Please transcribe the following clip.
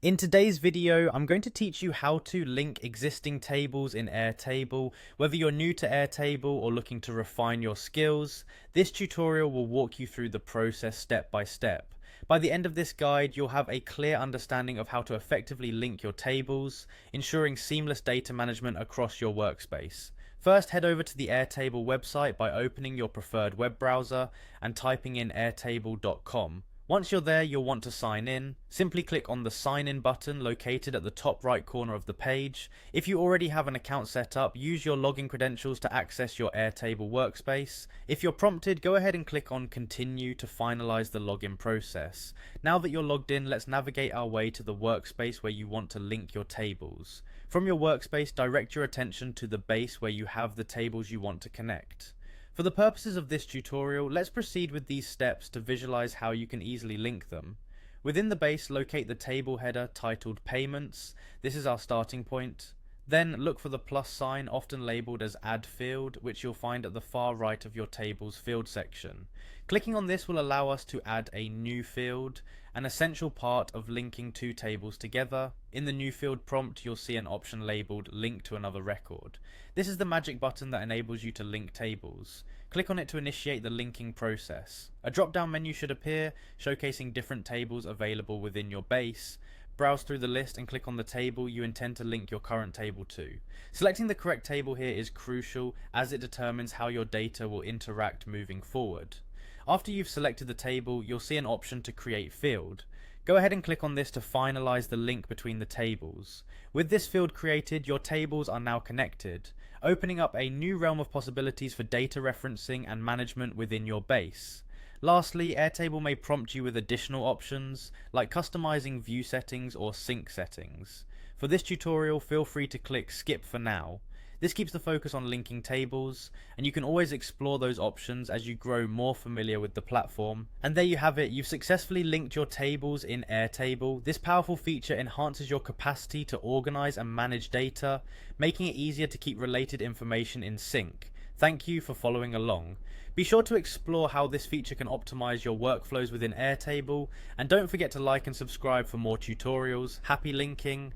In today's video, I'm going to teach you how to link existing tables in Airtable. Whether you're new to Airtable or looking to refine your skills, this tutorial will walk you through the process step by step. By the end of this guide, you'll have a clear understanding of how to effectively link your tables, ensuring seamless data management across your workspace. First, head over to the Airtable website by opening your preferred web browser and typing in airtable.com. Once you're there, you'll want to sign in. Simply click on the sign in button located at the top right corner of the page. If you already have an account set up, use your login credentials to access your Airtable workspace. If you're prompted, go ahead and click on continue to finalize the login process. Now that you're logged in, let's navigate our way to the workspace where you want to link your tables. From your workspace, direct your attention to the base where you have the tables you want to connect. For the purposes of this tutorial, let's proceed with these steps to visualize how you can easily link them. Within the base, locate the table header titled Payments. This is our starting point. Then look for the plus sign, often labeled as Add Field, which you'll find at the far right of your table's field section. Clicking on this will allow us to add a new field, an essential part of linking two tables together. In the new field prompt, you'll see an option labeled Link to another record. This is the magic button that enables you to link tables. Click on it to initiate the linking process. A drop-down menu should appear, showcasing different tables available within your base. Browse through the list and click on the table you intend to link your current table to. Selecting the correct table here is crucial as it determines how your data will interact moving forward. After you've selected the table, you'll see an option to create field. Go ahead and click on this to finalize the link between the tables. With this field created, your tables are now connected, opening up a new realm of possibilities for data referencing and management within your base. Lastly, Airtable may prompt you with additional options, like customizing view settings or sync settings. For this tutorial, feel free to click Skip for now. This keeps the focus on linking tables, and you can always explore those options as you grow more familiar with the platform. And there you have it, you've successfully linked your tables in Airtable. This powerful feature enhances your capacity to organize and manage data, making it easier to keep related information in sync. Thank you for following along. Be sure to explore how this feature can optimize your workflows within Airtable, and don't forget to like and subscribe for more tutorials. Happy linking!